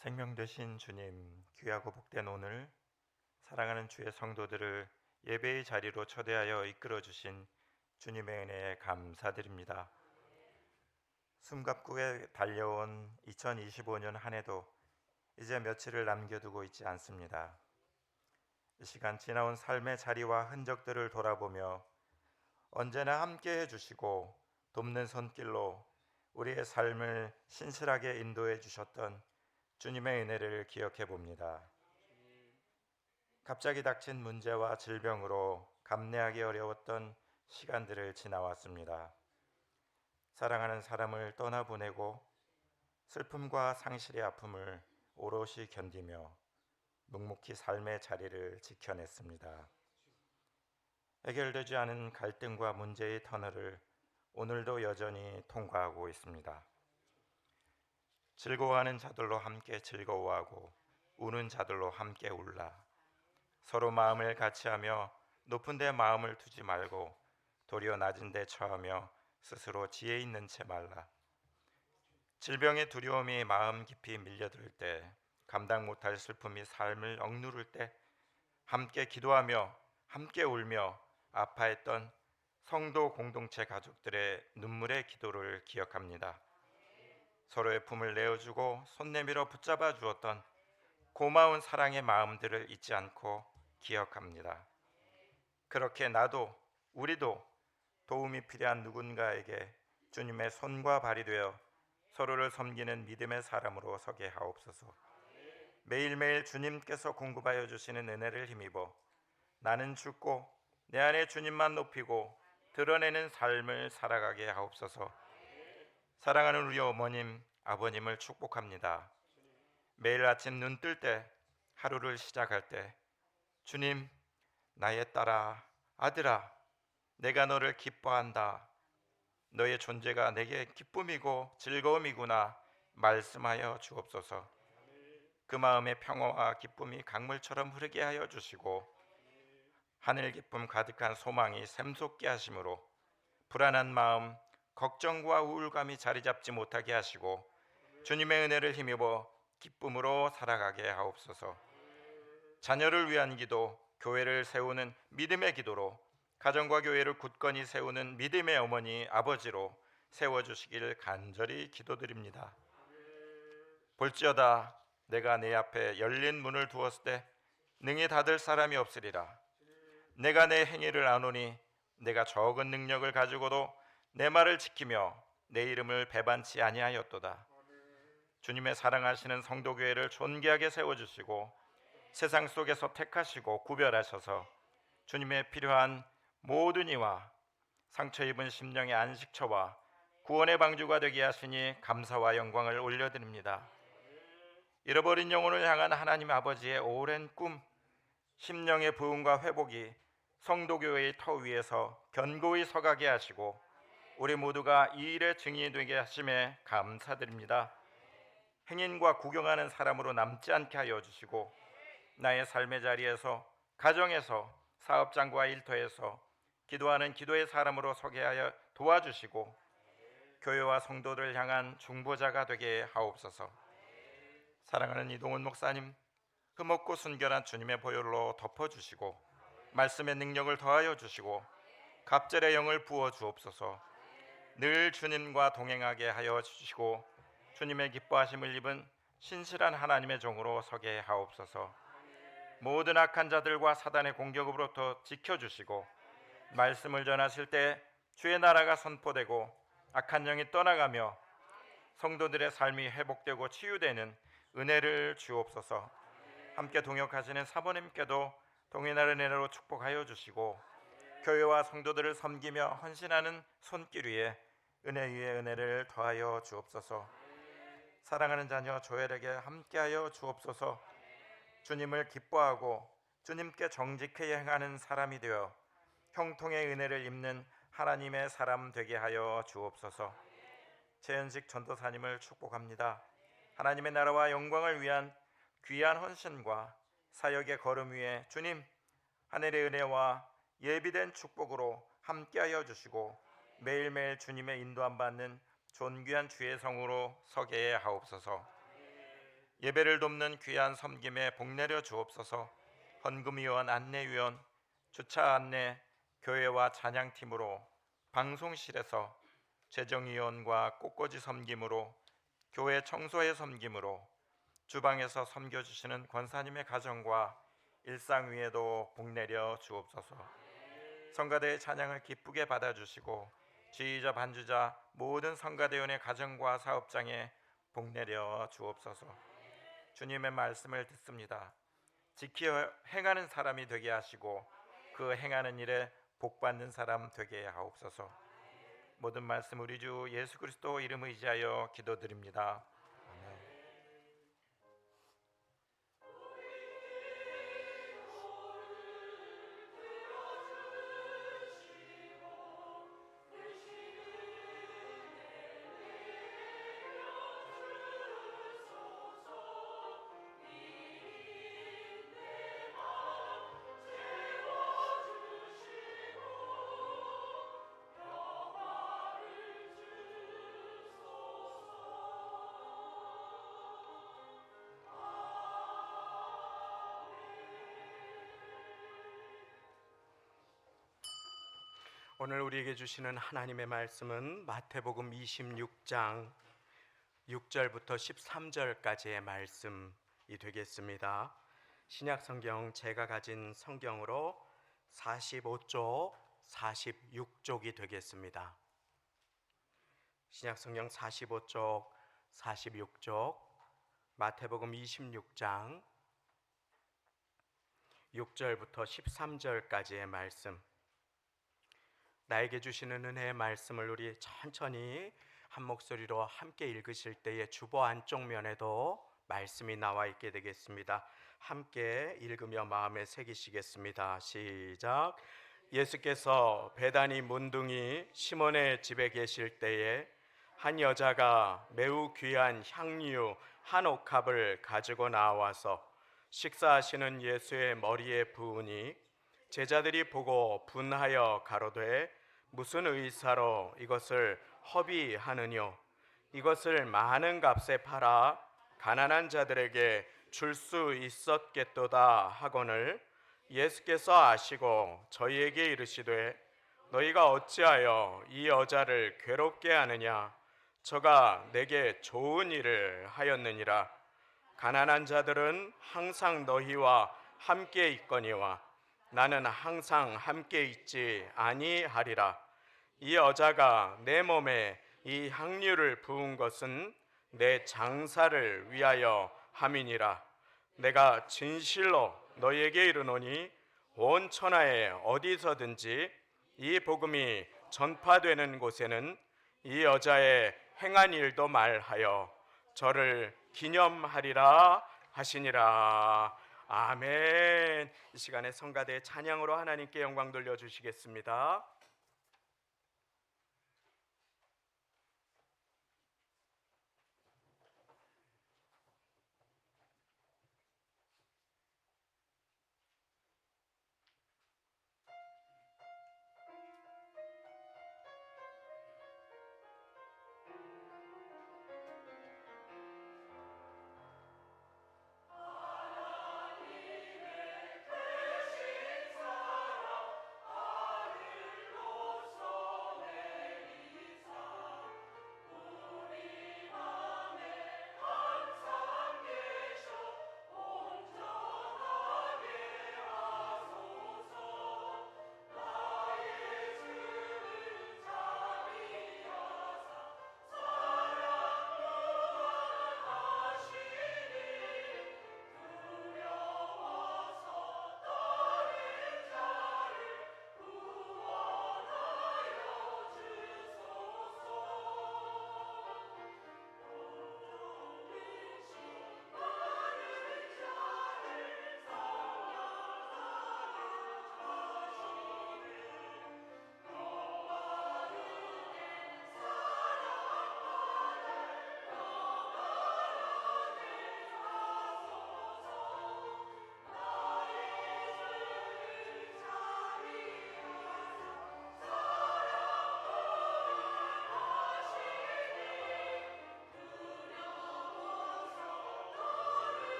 생명 되신 주님, 귀하고 복된 오늘 사랑하는 주의 성도들을 예배의 자리로 초대하여 이끌어 주신 주님의 은혜에 감사드립니다. 숨가쁘게 달려온 2025년 한 해도 이제 며칠을 남겨두고 있지 않습니다. 이 시간 지나온 삶의 자리와 흔적들을 돌아보며 언제나 함께 해주시고 돕는 손길로 우리의 삶을 신실하게 인도해 주셨던 주님의 은혜를 기억해 봅니다. 갑자기 닥친 문제와 질병으로 감내하기 어려웠던 시간들을 지나왔습니다. 사랑하는 사람을 떠나보내고 슬픔과 상실의 아픔을 오롯이 견디며 묵묵히 삶의 자리를 지켜냈습니다. 해결되지 않은 갈등과 문제의 터널을 오늘도 여전히 통과하고 있습니다. 즐거워하는 자들로 함께 즐거워하고 우는 자들로 함께 울라. 서로 마음을 같이하며 높은 데 마음을 두지 말고 도리어 낮은 데 처하며 스스로 지혜 있는 채 말라. 질병의 두려움이 마음 깊이 밀려들 때, 감당 못할 슬픔이 삶을 억누를 때 함께 기도하며 함께 울며 아파했던 성도 공동체 가족들의 눈물의 기도를 기억합니다. 서로의 품을 내어주고 손 내밀어 붙잡아 주었던 고마운 사랑의 마음들을 잊지 않고 기억합니다. 그렇게 나도 우리도 도움이 필요한 누군가에게 주님의 손과 발이 되어 서로를 섬기는 믿음의 사람으로 서게 하옵소서. 매일매일 주님께서 공급하여 주시는 은혜를 힘입어 나는 죽고 내 안에 주님만 높이고 드러내는 삶을 살아가게 하옵소서. 사랑하는 우리 어머님, 아버님을 축복합니다. 매일 아침 눈 뜰 때, 하루를 시작할 때 주님, 나의 딸아, 아들아, 내가 너를 기뻐한다. 너의 존재가 내게 기쁨이고 즐거움이구나 말씀하여 주옵소서. 그 마음의 평화와 기쁨이 강물처럼 흐르게 하여 주시고 하늘 기쁨 가득한 소망이 샘솟게 하심으로 불안한 마음, 걱정과 우울감이 자리 잡지 못하게 하시고 주님의 은혜를 힘입어 기쁨으로 살아가게 하옵소서. 자녀를 위한 기도, 교회를 세우는 믿음의 기도로 가정과 교회를 굳건히 세우는 믿음의 어머니, 아버지로 세워주시길 간절히 기도드립니다. 볼지어다 내가 내 앞에 열린 문을 두었을 때 능히 닫을 사람이 없으리라. 내가 내 행위를 아노니 내가 적은 능력을 가지고도 내 말을 지키며 내 이름을 배반치 아니하였도다. 주님의 사랑하시는 성도교회를 존귀하게 세워주시고 세상 속에서 택하시고 구별하셔서 주님의 필요한 모든 이와 상처 입은 심령의 안식처와 구원의 방주가 되게 하시니 감사와 영광을 올려드립니다. 잃어버린 영혼을 향한 하나님 아버지의 오랜 꿈, 심령의 부흥과 회복이 성도교회의 터 위에서 견고히 서가게 하시고 우리 모두가 이 일의 증인이 되게 하심에 감사드립니다. 행인과 구경하는 사람으로 남지 않게 하여 주시고 나의 삶의 자리에서, 가정에서, 사업장과 일터에서 기도하는 기도의 사람으로 서게 하여 도와주시고 교회와 성도들을 향한 중보자가 되게 하옵소서. 사랑하는 이동훈 목사님, 흠없고 순결한 주님의 보혈로 덮어주시고 말씀의 능력을 더하여 주시고 갑절의 영을 부어 주옵소서. 늘 주님과 동행하게 하여 주시고 주님의 기뻐하심을 입은 신실한 하나님의 종으로 서게 하옵소서. 모든 악한 자들과 사단의 공격으로부터 지켜주시고 말씀을 전하실 때 주의 나라가 선포되고 악한 영이 떠나가며 성도들의 삶이 회복되고 치유되는 은혜를 주옵소서. 함께 동역하시는 사모님께도 동일한 은혜로 축복하여 주시고 교회와 성도들을 섬기며 헌신하는 손길 위에 은혜 위에 은혜를 더하여 주옵소서. 사랑하는 자녀 조엘에게 함께하여 주옵소서. 주님을 기뻐하고 주님께 정직히 행하는 사람이 되어 형통의 은혜를 입는 하나님의 사람 되게 하여 주옵소서. 최현식 전도사님을 축복합니다. 하나님의 나라와 영광을 위한 귀한 헌신과 사역의 걸음 위에 주님 하늘의 은혜와 예비된 축복으로 함께하여 주시고 매일매일 주님의 인도함 받는 존귀한 주의 성으로 서게 하옵소서. 예배를 돕는 귀한 섬김에 복내려 주옵소서. 헌금위원, 안내위원, 주차 안내, 교회와 찬양팀으로, 방송실에서 재정위원과 꽃꽂이 섬김으로, 교회 청소회 섬김으로, 주방에서 섬겨주시는 권사님의 가정과 일상 위에도 복내려 주옵소서. 성가대의 찬양을 기쁘게 받아주시고 지휘자 반주자 모든 성가대원의 가정과 사업장에 복내려 주옵소서. 주님의 말씀을 듣습니다. 지켜 행하는 사람이 되게 하시고 그 행하는 일에 복받는 사람 되게 하옵소서. 모든 말씀 우리 주 예수 그리스도 이름 의지하여 기도드립니다. 아멘. 오늘 우리에게 주시는 하나님의 말씀은 마태복음 26장 6절부터 13절까지의 말씀이 되겠습니다. 신약성경 제가 가진 성경으로 45쪽, 46쪽이 되겠습니다. 신약성경 45쪽, 46쪽, 마태복음 26장 6절부터 13절까지의 말씀, 나에게 주시는 은혜의 말씀을 우리 천천히 한 목소리로 함께 읽으실 때에 주보 안쪽 면에도 말씀이 나와 있게 되겠습니다. 함께 읽으며 마음에 새기시겠습니다. 시작. 예수께서 베다니 문둥이 시몬의 집에 계실 때에 한 여자가 매우 귀한 향유 한 옥합을 가지고 나와서 식사하시는 예수의 머리에 부으니 제자들이 보고 분하여 가로되 무슨 의사로 이것을 허비하느뇨? 이것을 많은 값에 팔아 가난한 자들에게 줄 수 있었겠도다 하거늘 예수께서 아시고 저희에게 이르시되 너희가 어찌하여 이 여자를 괴롭게 하느냐? 저가 내게 좋은 일을 하였느니라. 가난한 자들은 항상 너희와 함께 있거니와 나는 항상 함께 있지 아니하리라. 이 여자가 내 몸에 이 향유를 부은 것은 내 장사를 위하여 함이니라. 내가 진실로 너희에게 이르노니 온 천하에 어디서든지 이 복음이 전파되는 곳에는 이 여자의 행한 일도 말하여 저를 기념하리라 하시니라. 아멘. 이 시간에 성가대 찬양으로 하나님께 영광 돌려주시겠습니다.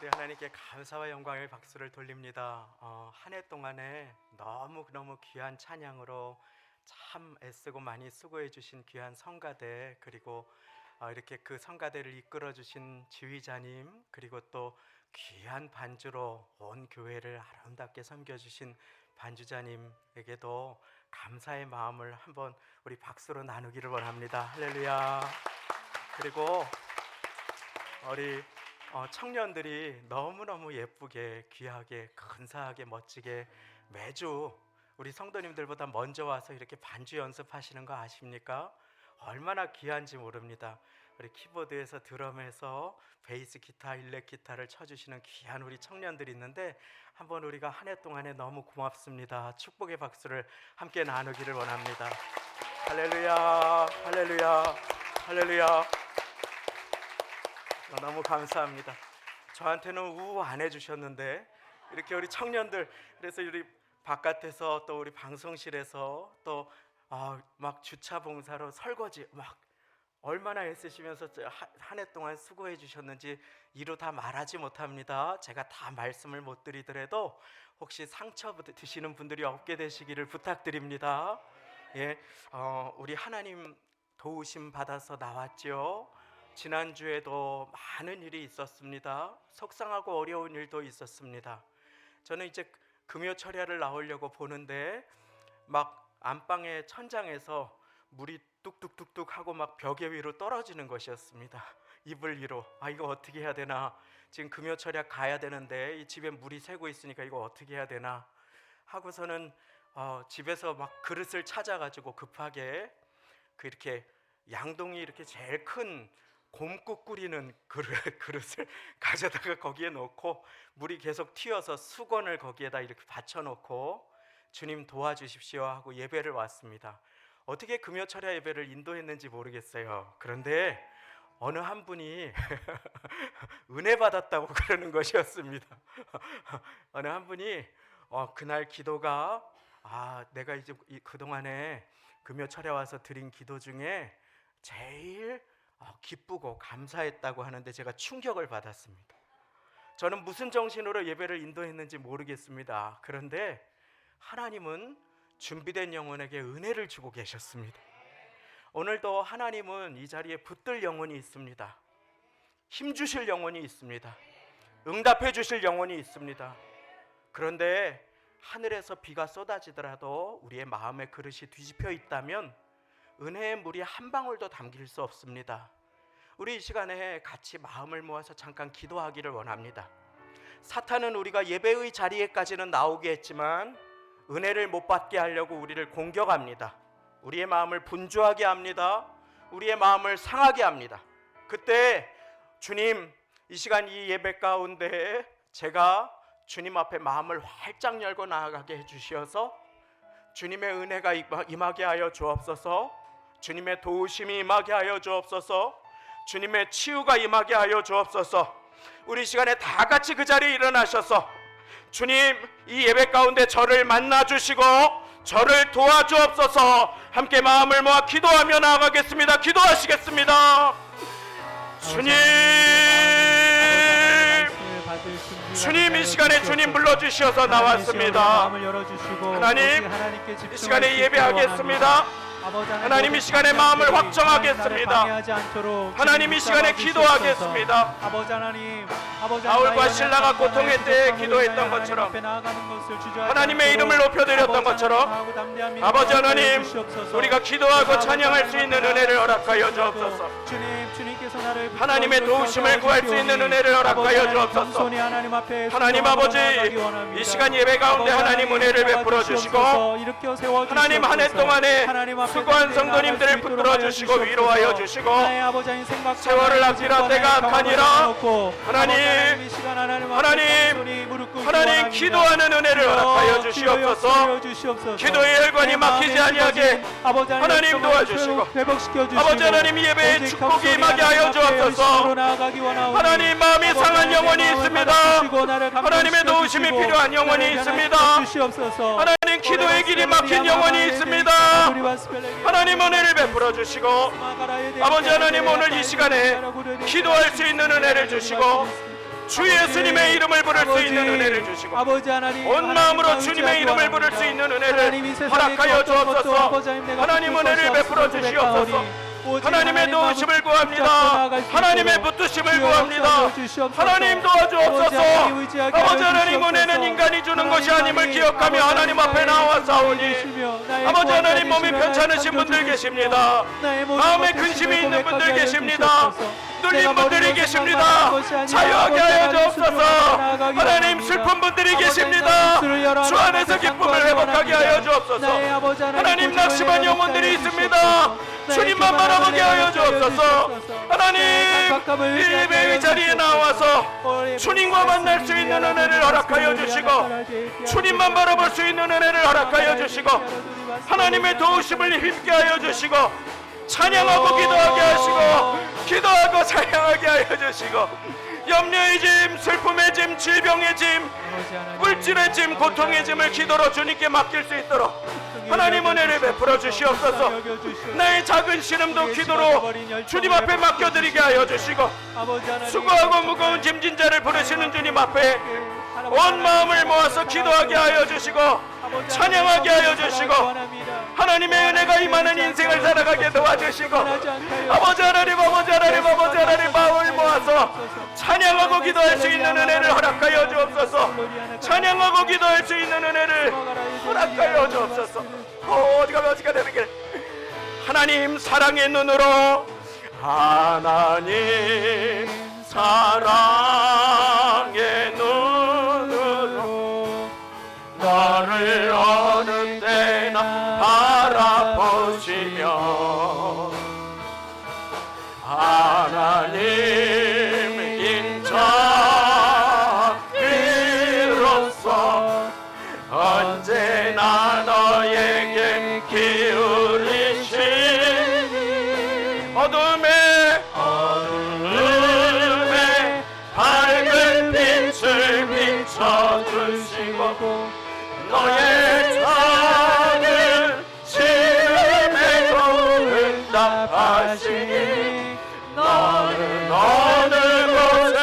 우리 하나님께 감사와 영광의 박수를 돌립니다. 한 해 동안에 너무 귀한 찬양으로 참 애쓰고 많이 수고해 주신 귀한 성가대, 그리고 이렇게 그 성가대를 이끌어 주신 지휘자님, 그리고 또 귀한 반주로 온 교회를 아름답게 섬겨 주신 반주자님에게도 감사의 마음을 한번 우리 박수로 나누기를 원합니다. 할렐루야. 그리고 우리 청년들이 너무너무 예쁘게, 귀하게, 근사하게, 멋지게 매주 우리 성도님들보다 먼저 와서 이렇게 반주 연습하시는 거 아십니까? 얼마나 귀한지 모릅니다. 우리 키보드에서, 드럼에서, 베이스 기타, 일렉 기타를 쳐주시는 귀한 우리 청년들이 있는데, 한번 우리가 한 해 동안에 너무 고맙습니다. 축복의 박수를 함께 나누기를 원합니다. 할렐루야, 할렐루야, 할렐루야. 너무 감사합니다. 저한테는 우 안 해주셨는데 이렇게 우리 청년들, 그래서 우리 바깥에서 또 우리 방송실에서 또 막 주차 봉사로 설거지 막 얼마나 애쓰시면서 한 해 동안 수고해 주셨는지 이루 다 말하지 못합니다. 제가 다 말씀을 못 드리더라도 혹시 상처 드시는 분들이 없게 되시기를 부탁드립니다. 예, 우리 하나님 도우심 받아서 나왔죠. 지난주에도 많은 일이 있었습니다. 속상하고 어려운 일도 있었습니다. 저는 이제 금요 철야를 나오려고 보는데 막 안방의 천장에서 물이 뚝뚝뚝뚝 하고 막 벽에 위로 떨어지는 것이었습니다. 이불 위로. 이거 어떻게 해야 되나, 지금 금요 철야 가야 되는데 이 집에 물이 새고 있으니까 이거 어떻게 해야 되나 하고서는 집에서 막 그릇을 찾아가지고 급하게 이렇게 양동이 이렇게 제일 큰 곰국 끓이는 그릇을 가져다가 거기에 놓고 물이 계속 튀어서 수건을 거기에다 이렇게 받쳐놓고 주님 도와주십시오 하고 예배를 왔습니다. 어떻게 금요 철야 예배를 인도했는지 모르겠어요. 그런데 어느 한 분이 은혜 받았다고 그러는 것이었습니다. 어느 한 분이 그날 기도가 내가 이제 그동안에 금요 철야 와서 드린 기도 중에 제일 기쁘고 감사했다고 하는데 제가 충격을 받았습니다. 저는 무슨 정신으로 예배를 인도했는지 모르겠습니다. 그런데 하나님은 준비된 영혼에게 은혜를 주고 계셨습니다. 오늘도 하나님은 이 자리에 붙들 영혼이 있습니다. 힘 주실 영혼이 있습니다. 응답해 주실 영혼이 있습니다. 그런데 하늘에서 비가 쏟아지더라도 우리의 마음의 그릇이 뒤집혀 있다면 은혜의 물이 한 방울도 담길 수 없습니다. 우리 이 시간에 같이 마음을 모아서 잠깐 기도하기를 원합니다. 사탄은 우리가 예배의 자리에까지는 나오게 했지만 은혜를 못 받게 하려고 우리를 공격합니다. 우리의 마음을 분주하게 합니다. 우리의 마음을 상하게 합니다. 그때 주님, 이 시간 이 예배 가운데 제가 주님 앞에 마음을 활짝 열고 나아가게 해주시어서 주님의 은혜가 임하게 하여 주옵소서. 주님의 도우심이 임하게 하여 주옵소서. 주님의 치유가 임하게 하여 주옵소서. 우리 시간에 다 같이 그 자리에 일어나셔서 주님, 이 예배 가운데 저를 만나주시고 저를 도와주옵소서. 함께 마음을 모아 기도하며 나아가겠습니다. 기도하시겠습니다. 주님, 이 시간에 주님 불러주셔서 나왔습니다. 하나님, 이 시간에 예배하겠습니다. 하나님, 이 시간에 마음을 확정하겠습니다. 하나님, 이 시간에 기도하겠습니다. 바울과 신라가 고통의 때에 기도했던 것처럼, 하나님의 이름을 높여드렸던 것처럼, 아버지 하나님, 우리가 기도하고 찬양할 수 있는 은혜를 허락하여 주옵소서. 하나님의 도우심을 구할 수 있는 은혜를 허락하여 주옵소서. 하나님 아버지, 이 시간 예배 가운데 하나님 은혜를 베풀어 주시고, 하나님 한 해 동안에 수고한 성도님들을 붙들어 주시고 위로하여 주시고, 세월을 아끼라 때가 악하니라. 하나님 하나님 기도하는 은혜를 허락하여 주시옵소서. 기도의 혈관이 막히지 아니하게 하나님 도와주시고, 아버지 하나님 예배의 축복이 임하게 하여 주옵소서. 하나님 마음이 상한 영혼이 있습니다. 하나님의 도우심이 필요한 영혼이 있습니다. 하나님 기도의 길이 막힌 영혼이 있습니다. 하나님 은혜를 베풀어 주시고, 아버지 하나님 오늘 이 시간에 기도할 수 있는 은혜를 주시고, 주 예수님의 이름을 부를 수 있는 은혜를 주시고 아버지 하나님, 온 마음으로 하나님 주님의 이름을 의지하기 부를 수 있는 하나님, 이 은혜를 세상에 허락하여 어떤 것도 주옵소서. 아버지 하나님, 내가 하나님 붙들 은혜를 것이 베풀어 없음을 주시옵소서. 고백하오니 오직 하나님의 하나님 도우심을 마음을 구합니다. 붙잡고 나아갈 수 하나님의 있도록 붙드심을 주여 구합니다. 역사하여 주시옵소서. 하나님 아버지 도와주옵소서. 하나님 의지하게 하여 아버지 하나님 주시옵소서. 은혜는 인간이 주는 것이 아님을 하나님, 기억하며 아버지 하나님 앞에 하나님, 나와 싸우니 주시며 나의 아버지 구원자 하나님 몸이 되시며 편찮으신 나의 분들 창조 계십니다. 나의 모든 마음에 것을 근심이 주님을 있는 분들 고백하게 하여 계십니다. 주시옵소서. 눌린 내가 분들이 머리로 계십니다. 생각하는 것이 아니라 자유하게 아버지 하여 하나님 주옵소서. 수준으로 나아가기 하나님 원합니다. 슬픈 분들이 아버지 계십니다. 하나님 술을 열어 주 안에서 하나님께 기쁨을 상고하기 회복하게 하여 원합니다. 주옵소서. 나의 아버지 하나님 고집을 낙심한 내려놓게 영혼들이 하여 있습니다. 주시옵소서. 주님만 나의 바라보게 교만을 하여 주옵소서. 내려놓게 하나님 강박함을 이 의지하게 예배의 하여 자리에 주시옵소서. 나와서 주님과 만날 수 있는 은혜를 허락하여 주시고 주님만 바라볼 수 있는 은혜를 허락하여 주시고 하나님의 도우심을 힘있게 하여 주시고 찬양하고 기도하게 하시고 기도하고 찬양하게 하여 주시고 염려의 짐, 슬픔의 짐, 질병의 짐, 물질의 짐, 고통의 짐을 기도로 주님께 맡길 수 있도록 하나님 은혜를 베풀어 주시옵소서. 나의 작은 신음도 기도로 주님 앞에 맡겨드리게 하여 주시고 수고하고 무거운 짐진 자를 부르시는 주님 앞에 온 마음을 모아서 기도하게 하여 주시고 찬양하게 하여 주시고 하나님의 은혜가 임하는 인생을 살아가게 도와주시고 아버지 하나님 아버지 하나님 아버지 하나님 마음을 모아서 찬양하고 기도할 수 있는 은혜를 허락하여 주옵소서. 찬양하고 기도할 수 있는 은혜를 허락하여 주옵소서. 어디가 되는 게 하나님 사랑의 눈으로 하나님 사랑의 눈으로 나를 어느 때나 바라보시며 하나님 인자비로서 언제나 너에게 기울이시니 어둠에 밝은 빛을 비춰주시고 너의 작은 심에도 응답하시니 너는 어느 곳에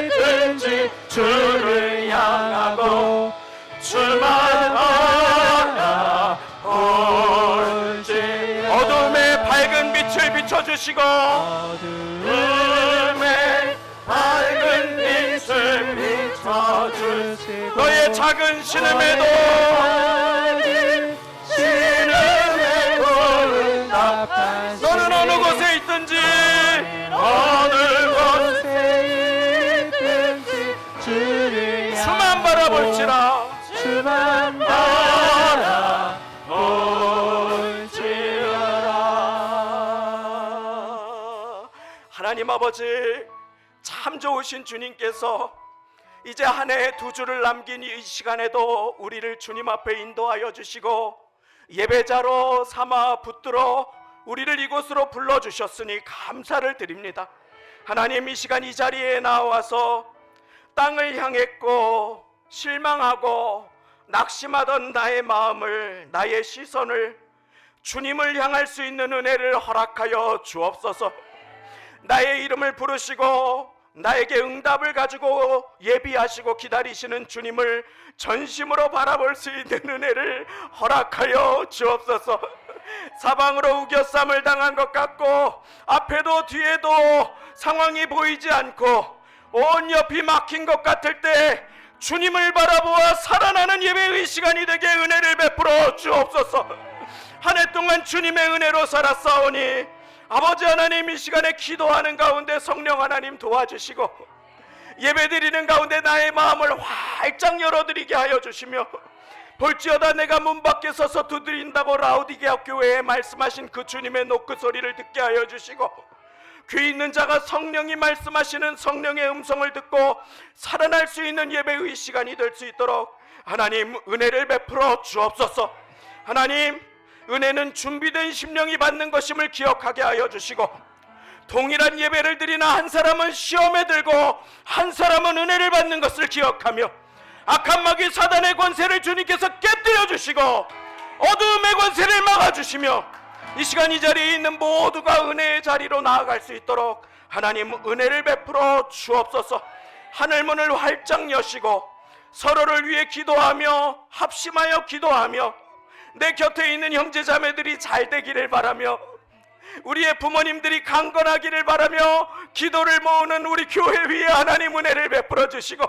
있든지 주를 향하고 주만 바라볼지 어둠에 밝은 빛을 비춰주시고 어둠에 밝은 빛을 비춰주시고 너의 작은 신음에도 응답하시니 너는 어느 곳에 있든지 어느 곳에 있든지 주만 바라볼지라 주만 바라볼지라. 하나님 아버지 참 좋으신 주님께서 이제 한 해 두 주를 남긴 이 시간에도 우리를 주님 앞에 인도하여 주시고 예배자로 삼아 붙들어 우리를 이곳으로 불러주셨으니 감사를 드립니다. 하나님 이 시간 이 자리에 나와서 땅을 향했고 실망하고 낙심하던 나의 마음을 나의 시선을 주님을 향할 수 있는 은혜를 허락하여 주옵소서. 나의 이름을 부르시고 나에게 응답을 가지고 예비하시고 기다리시는 주님을 전심으로 바라볼 수 있는 은혜를 허락하여 주옵소서. 사방으로 우겨쌈을 당한 것 같고 앞에도 뒤에도 상황이 보이지 않고 온 옆이 막힌 것 같을 때 주님을 바라보아 살아나는 예배의 시간이 되게 은혜를 베풀어 주옵소서. 한 해 동안 주님의 은혜로 살았사오니 아버지 하나님 이 시간에 기도하는 가운데 성령 하나님 도와주시고 예배드리는 가운데 나의 마음을 활짝 열어드리게 하여 주시며 볼지어다 내가 문 밖에 서서 두드린다고 라우디게아 교회에 말씀하신 그 주님의 노크 소리를 듣게 하여 주시고 귀 있는 자가 성령이 말씀하시는 성령의 음성을 듣고 살아날 수 있는 예배의 시간이 될 수 있도록 하나님 은혜를 베풀어 주옵소서. 하나님 은혜는 준비된 심령이 받는 것임을 기억하게 하여 주시고 동일한 예배를 드리나 한 사람은 시험에 들고 한 사람은 은혜를 받는 것을 기억하며 악한 마귀 사단의 권세를 주님께서 깨뜨려 주시고 어두움의 권세를 막아주시며 이 시간 이 자리에 있는 모두가 은혜의 자리로 나아갈 수 있도록 하나님 은혜를 베풀어 주옵소서. 하늘문을 활짝 여시고 서로를 위해 기도하며 합심하여 기도하며 내 곁에 있는 형제자매들이 잘 되기를 바라며 우리의 부모님들이 강건하기를 바라며 기도를 모으는 우리 교회 위에 하나님 은혜를 베풀어 주시고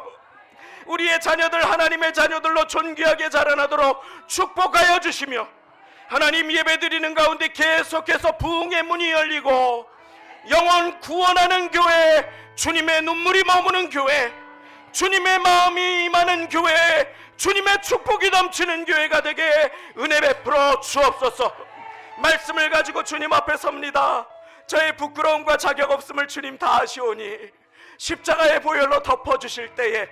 우리의 자녀들 하나님의 자녀들로 존귀하게 자라나도록 축복하여 주시며 하나님 예배드리는 가운데 계속해서 부흥의 문이 열리고 영혼 구원하는 교회, 주님의 눈물이 머무는 교회, 주님의 마음이 임하는 교회, 주님의 축복이 넘치는 교회가 되게 은혜 베풀어 주옵소서. 말씀을 가지고 주님 앞에 섭니다. 저의 부끄러움과 자격 없음을 주님 다 아시오니 십자가의 보혈로 덮어주실 때에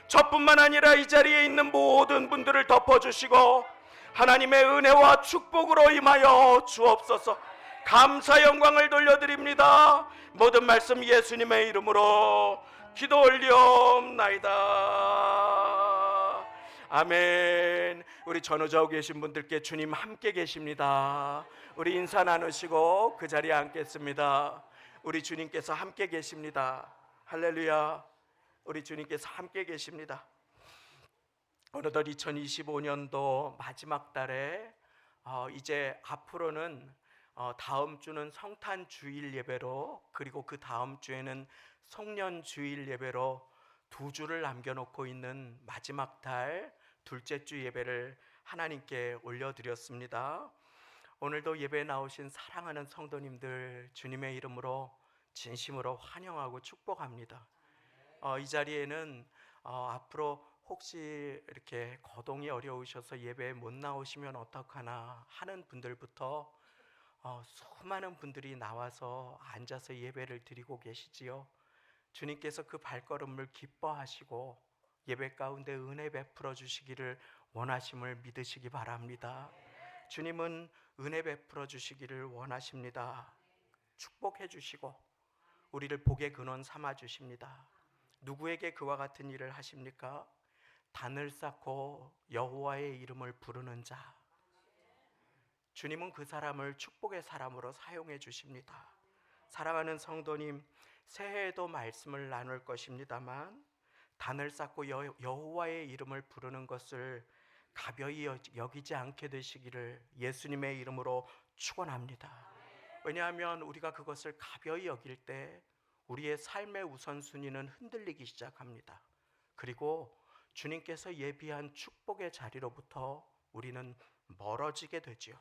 저뿐만 아니라 이 자리에 있는 모든 분들을 덮어주시고 하나님의 은혜와 축복으로 임하여 주옵소서. 감사 영광을 돌려드립니다. 모든 말씀 예수님의 이름으로 기도 올리옵나이다. 아멘. 우리 전우좌우 계신 분들께 주님 함께 계십니다. 우리 인사 나누시고 그 자리에 앉겠습니다. 우리 주님께서 함께 계십니다. 할렐루야. 우리 주님께서 함께 계십니다. 어느덧 2025년도 마지막 달에 이제 앞으로는 다음 주는 성탄 주일 예배로 그리고 그 다음 주에는 송년 주일 예배로 2주를 남겨놓고 있는 마지막 달 둘째 주 예배를 하나님께 올려드렸습니다. 오늘도 예배에 나오신 사랑하는 성도님들 주님의 이름으로 진심으로 환영하고 축복합니다. 이 자리에는 앞으로 혹시 이렇게 거동이 어려우셔서 예배에 못 나오시면 어떡하나 하는 분들부터 수많은 분들이 나와서 앉아서 예배를 드리고 계시지요. 주님께서 그 발걸음을 기뻐하시고 예배 가운데 은혜 베풀어 주시기를 원하심을 믿으시기 바랍니다. 주님은 은혜 베풀어 주시기를 원하십니다. 축복해 주시고 우리를 복의 근원 삼아 주십니다. 누구에게 그와 같은 일을 하십니까? 단을 쌓고 여호와의 이름을 부르는 자. 주님은 그 사람을 축복의 사람으로 사용해 주십니다. 사랑하는 성도님, 새해에도 말씀을 나눌 것입니다만 단을 쌓고 여호와의 이름을 부르는 것을 가벼이 여기지 않게 되시기를 예수님의 이름으로 축원합니다. 왜냐하면 우리가 그것을 가벼이 여길 때 우리의 삶의 우선순위는 흔들리기 시작합니다. 그리고 주님께서 예비한 축복의 자리로부터 우리는 멀어지게 되지요.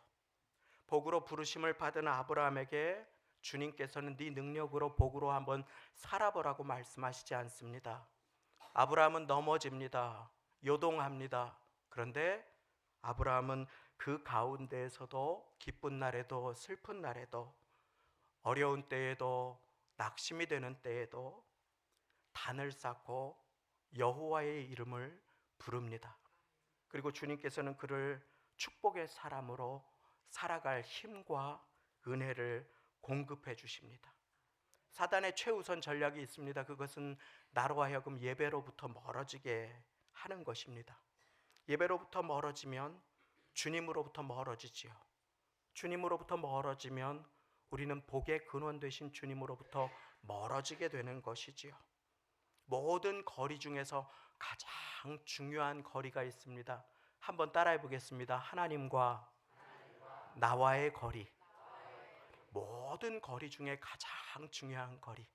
복으로 부르심을 받은 아브라함에게 주님께서는 네 능력으로 복으로 한번 살아보라고 말씀하시지 않습니다. 아브라함은 넘어집니다. 요동합니다. 그런데 아브라함은 그 가운데에서도 기쁜 날에도 슬픈 날에도 어려운 때에도 낙심이 되는 때에도 단을 쌓고 여호와의 이름을 부릅니다. 그리고 주님께서는 그를 축복의 사람으로 살아갈 힘과 은혜를 공급해 주십니다. 사단의 최우선 전략이 있습니다. 그것은 나로 하여금 예배로부터 멀어지게 하는 것입니다. 예배로부터 멀어지면 주님으로부터 멀어지지요. 주님으로부터 멀어지면 우리는 복의 근원 되신 주님으로부터 멀어지게 되는 것이지요. 모든 거리 중에서 가장 중요한 거리가 있습니다. 한번 따라해 보겠습니다. 하나님과 나와의 거리. 모든 거리 중에 가장 중요한 거리.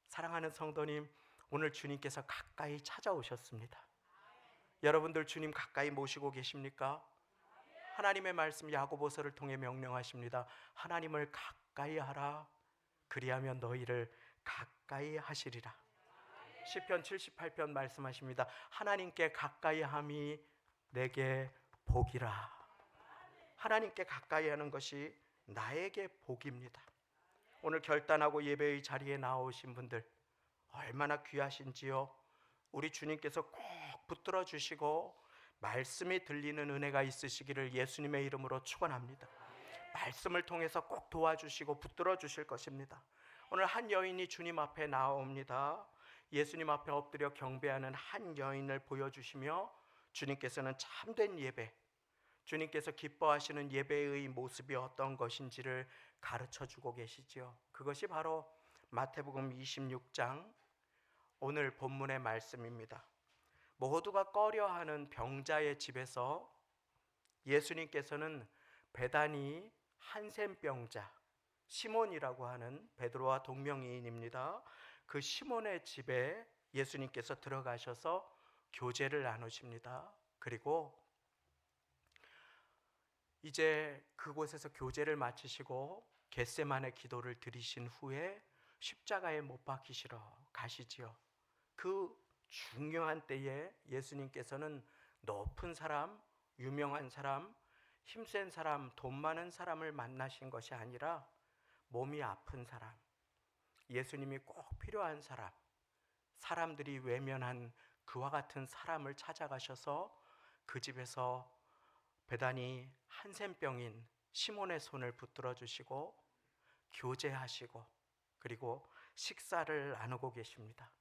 사랑하는 성도님, 오늘 주님께서 가까이 찾아오셨습니다. 여러분들 주님 가까이 모시고 계십니까? 하나님의 말씀 야고보서를 통해 명령하십니다. 하나님을 가까이 하라. 그리하면 너희를 가까이 하시리라. 시편 78편 말씀하십니다. 하나님께 가까이 함이 내게 복이라. 하나님께 가까이 하는 것이 나에게 복입니다. 오늘 결단하고 예배의 자리에 나오신 분들 얼마나 귀하신지요. 우리 주님께서 꼭 붙들어 주시고 말씀이 들리는 은혜가 있으시기를 예수님의 이름으로 축원합니다. 말씀을 통해서 꼭 도와주시고 붙들어 주실 것입니다. 오늘 한 여인이 주님 앞에 나옵니다. 예수님 앞에 엎드려 경배하는 한 여인을 보여주시며 주님께서는 참된 예배, 주님께서 기뻐하시는 예배의 모습이 어떤 것인지를 가르쳐주고 계시죠. 그것이 바로 마태복음 26장 오늘 본문의 말씀입니다. 모두가 꺼려하는 병자의 집에서 예수님께서는 베다니 한센병자 시몬이라고 하는 베드로와 동명이인입니다. 그 시몬의 집에 예수님께서 들어가셔서 교제를 나누십니다. 그리고 이제 그곳에서 교제를 마치시고 겟세마네 기도를 드리신 후에 십자가에 못 박히시러 가시지요. 그 중요한 때에 예수님께서는 높은 사람, 유명한 사람, 힘센 사람, 돈 많은 사람을 만나신 것이 아니라 몸이 아픈 사람, 예수님이 꼭 필요한 사람, 사람들이 외면한 그와 같은 사람을 찾아가셔서 그 집에서 베다니 한센병인 시몬의 손을 붙들어 주시고 교제하시고 그리고 식사를 나누고 계십니다.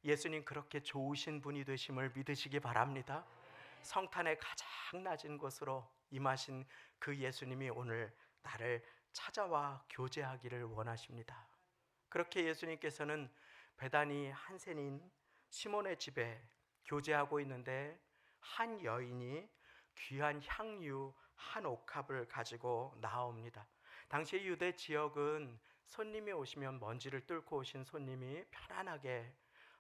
예수님 그렇게 좋으신 분이 되심을 믿으시기 바랍니다. 성탄의 가장 낮은 곳으로 임하신 그 예수님이 오늘 나를 찾아와 교제하기를 원하십니다. 그렇게 예수님께서는 베다니 한센인 시몬의 집에 교제하고 있는데 한 여인이 귀한 향유 한 옥합을 가지고 나옵니다. 당시 유대 지역은 손님이 오시면 먼지를 뚫고 오신 손님이 편안하게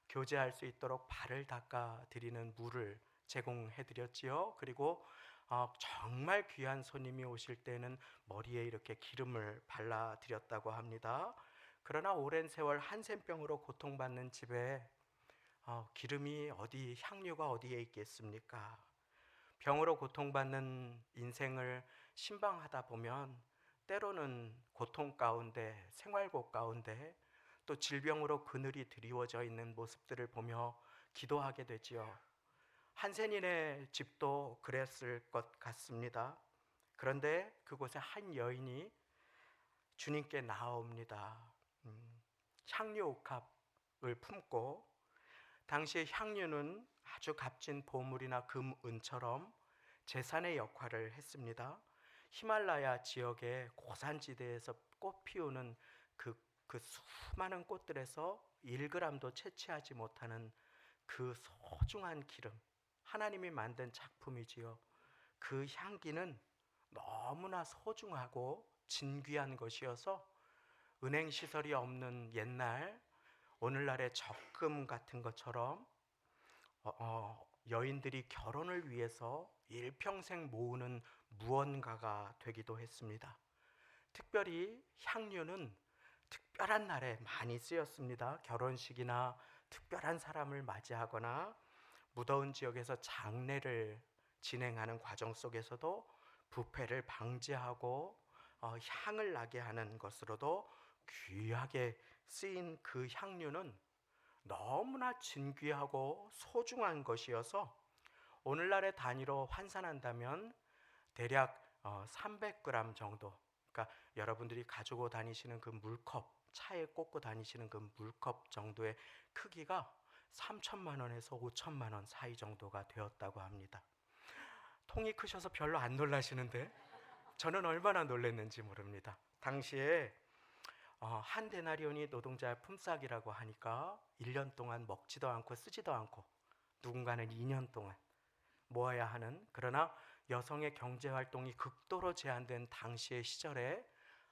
교제할 수 있도록 발을 닦아 드리는 물을 제공해 드렸지요. 그리고 정말 귀한 손님이 오실 때는 머리에 이렇게 기름을 발라 드렸다고 합니다. 그러나 오랜 세월 한센병으로 고통받는 집에 기름이 어디, 향유가 어디에 있겠습니까? 병으로 고통받는 인생을 신방하다 보면 때로는 고통 가운데, 생활고 가운데 또 질병으로 그늘이 드리워져 있는 모습들을 보며 기도하게 되지요. 한센인의 집도 그랬을 것 같습니다. 그런데 그곳에 한 여인이 주님께 나옵니다. 향유 옥합을 품고, 당시의 향유는 아주 값진 보물이나 금, 은처럼 재산의 역할을 했습니다. 히말라야 지역의 고산지대에서 꽃 피우는 그 수많은 꽃들에서 1g도 채취하지 못하는 그 소중한 기름, 하나님이 만든 작품이지요. 그 향기는 너무나 소중하고 진귀한 것이어서 은행 시설이 없는 옛날, 오늘날의 적금 같은 것처럼 여인들이 결혼을 위해서 일평생 모으는 무언가가 되기도 했습니다. 특별히 향유는 특별한 날에 많이 쓰였습니다. 결혼식이나 특별한 사람을 맞이하거나 무더운 지역에서 장례를 진행하는 과정 속에서도 부패를 방지하고 향을 나게 하는 것으로도 귀하게 쓰인 그 향유는 너무나 진귀하고 소중한 것이어서 오늘날의 단위로 환산한다면 대략 300g 정도, 그러니까 여러분들이 가지고 다니시는 그 물컵, 차에 꽂고 다니시는 그 물컵 정도의 크기가 3천만 원에서 5천만 원 사이 정도가 되었다고 합니다. 통이 크셔서 별로 안 놀라시는데 저는 얼마나 놀랐는지 모릅니다. 당시에 한 데나리온이 노동자의 품삯이라고 하니까 1년 동안 먹지도 않고 쓰지도 않고 누군가는 2년 동안 모아야 하는, 그러나 여성의 경제활동이 극도로 제한된 당시의 시절에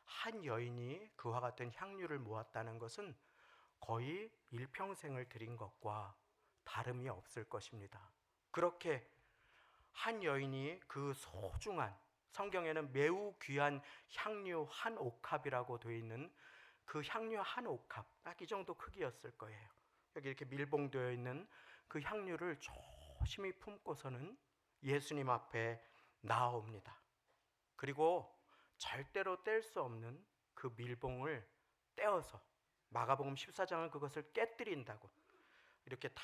한 여인이 그와 같은 향유를 모았다는 것은 거의 일평생을 들인 것과 다름이 없을 것입니다. 그렇게 한 여인이 그 소중한, 성경에는 매우 귀한 향유 한 옥합이라고 되어 있는 그 향유 한 옥합, 딱 이 정도 크기였을 거예요. 여기 이렇게 밀봉되어 있는 그 향유를 조심히 품고서는 예수님 앞에 나옵니다. 그리고 절대로 뗄 수 없는 그 밀봉을 떼어서, 마가복음 14장은 그것을 깨뜨린다고, 이렇게 다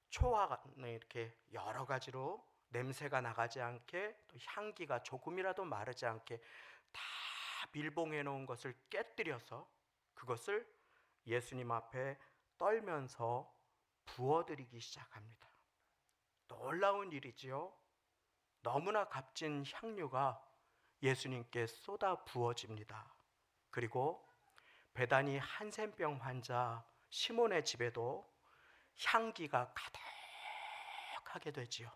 초와 이렇게 여러 가지로 냄새가 나가지 않게, 또 향기가 조금이라도 마르지 않게 다 밀봉해 놓은 것을 깨뜨려서 그것을 예수님 앞에 떨면서 부어드리기 시작합니다. 놀라운 일이지요. 너무나 값진 향유가 예수님께 쏟아 부어집니다. 그리고 베다니 한센병 환자 시몬의 집에도 향기가 가득하게 되지요.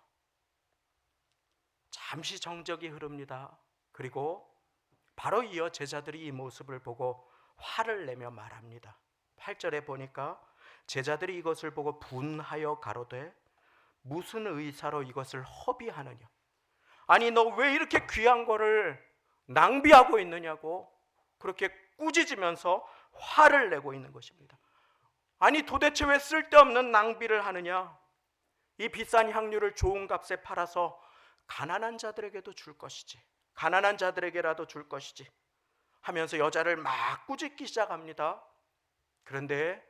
잠시 정적이 흐릅니다. 그리고 바로 이어 제자들이 이 모습을 보고 화를 내며 말합니다. 8절에 보니까 제자들이 이것을 보고 분하여 가로되 무슨 의사로 이것을 허비하느냐. 아니 너 왜 이렇게 귀한 거를 낭비하고 있느냐고 그렇게 꾸짖으면서 화를 내고 있는 것입니다. 아니 도대체 왜 쓸데없는 낭비를 하느냐. 이 비싼 향료를 좋은 값에 팔아서 가난한 자들에게도 줄 것이지, 가난한 자들에게라도 줄 것이지 하면서 여자를 막 꾸짖기 시작합니다. 그런데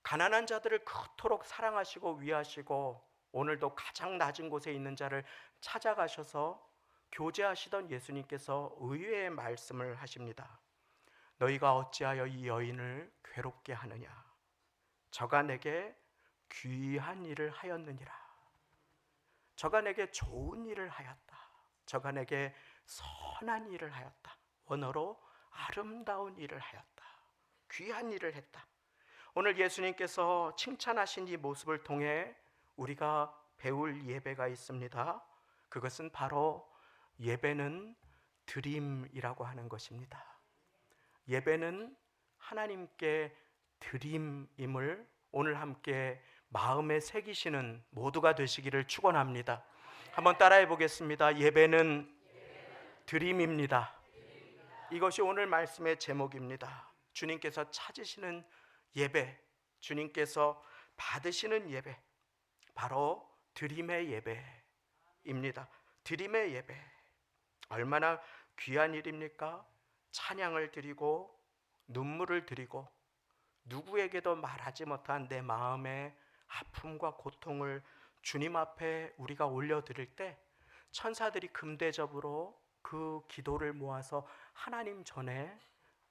가난한 자들을 그토록 사랑하시고 위하시고 오늘도 가장 낮은 곳에 있는 자를 찾아가셔서 교제하시던 예수님께서 의외의 말씀을 하십니다. 너희가 어찌하여 이 여인을 괴롭게 하느냐. 저가 내게 귀한 일을 하였느니라. 저가 내게 좋은 일을 하였다. 저가 내게 선한 일을 하였다. 원어로 아름다운 일을 하였다. 귀한 일을 했다. 오늘 예수님께서 칭찬하신 이 모습을 통해 우리가 배울 예배가 있습니다. 그것은 바로 예배는 드림이라고 하는 것입니다. 예배는 하나님께 드림임을 오늘 함께 마음에 새기시는 모두가 되시기를 축원합니다. 한번 따라해 보겠습니다. 예배는 드림입니다. 이것이 오늘 말씀의 제목입니다. 주님께서 찾으시는 예배, 주님께서 받으시는 예배, 바로 드림의 예배입니다. 드림의 예배, 얼마나 귀한 일입니까? 찬양을 드리고 눈물을 드리고 누구에게도 말하지 못한 내 마음의 아픔과 고통을 주님 앞에 우리가 올려드릴 때 천사들이 금대접으로 그 기도를 모아서 하나님 전에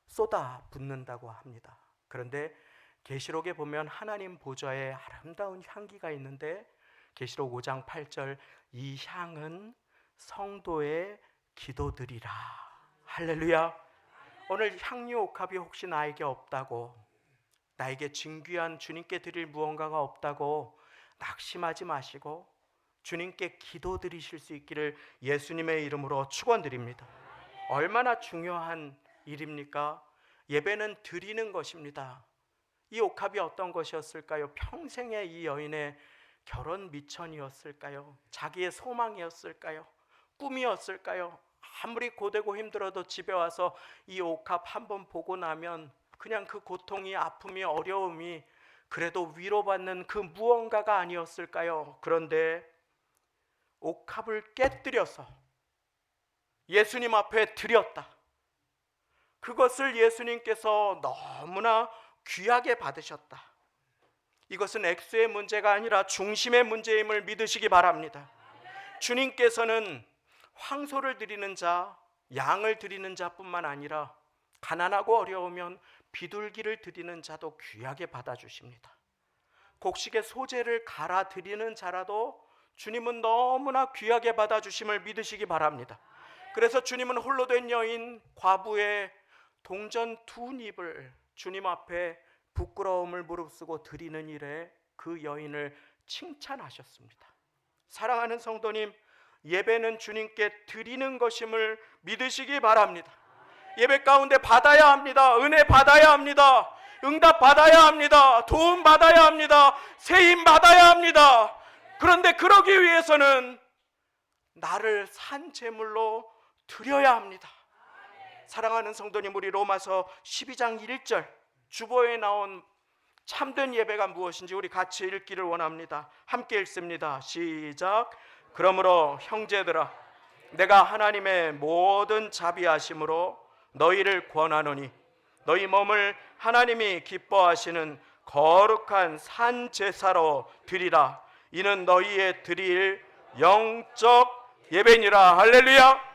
쏟아붓는다고 합니다. 그런데 계시록에 보면 하나님 보좌에 아름다운 향기가 있는데 계시록 5장 8절 이 향은 성도의 기도들이라. 할렐루야. 오늘 향유 옥합이 혹시 나에게 없다고, 나에게 진귀한 주님께 드릴 무언가가 없다고 낙심하지 마시고 주님께 기도 드리실 수 있기를 예수님의 이름으로 축원드립니다. 얼마나 중요한 일입니까? 예배는 드리는 것입니다. 이 옥합이 어떤 것이었을까요? 평생의 이 여인의 결혼 미천이었을까요? 자기의 소망이었을까요? 꿈이었을까요? 아무리 고되고 힘들어도 집에 와서 이 옥합 한번 보고 나면 그냥 그 고통이, 아픔이, 어려움이 그래도 위로받는 그 무언가가 아니었을까요? 그런데 옥합을 깨뜨려서 예수님 앞에 드렸다. 그것을 예수님께서 너무나 귀하게 받으셨다. 이것은 액수의 문제가 아니라 중심의 문제임을 믿으시기 바랍니다. 주님께서는 황소를 드리는 자, 양을 드리는 자뿐만 아니라 가난하고 어려우면 비둘기를 드리는 자도 귀하게 받아주십니다. 곡식의 소재를 갈아 드리는 자라도 주님은 너무나 귀하게 받아주심을 믿으시기 바랍니다. 그래서 주님은 홀로 된 여인 과부의 동전 2닙을 주님 앞에 부끄러움을 무릅쓰고 드리는 일에 그 여인을 칭찬하셨습니다. 사랑하는 성도님, 예배는 주님께 드리는 것임을 믿으시기 바랍니다. 예배 가운데 받아야 합니다. 은혜 받아야 합니다. 응답 받아야 합니다. 도움 받아야 합니다. 세임 받아야 합니다. 그런데 그러기 위해서는 나를 산 제물로 드려야 합니다. 사랑하는 성도님, 우리 로마서 12장 1절 주보에 나온 참된 예배가 무엇인지 우리 같이 읽기를 원합니다. 함께 읽습니다. 시작. 그러므로 형제들아, 내가 하나님의 모든 자비하심으로 너희를 권하노니 너희 몸을 하나님이 기뻐하시는 거룩한 산 제사로 드리라. 이는 너희의 드릴 영적 예배니라. 할렐루야.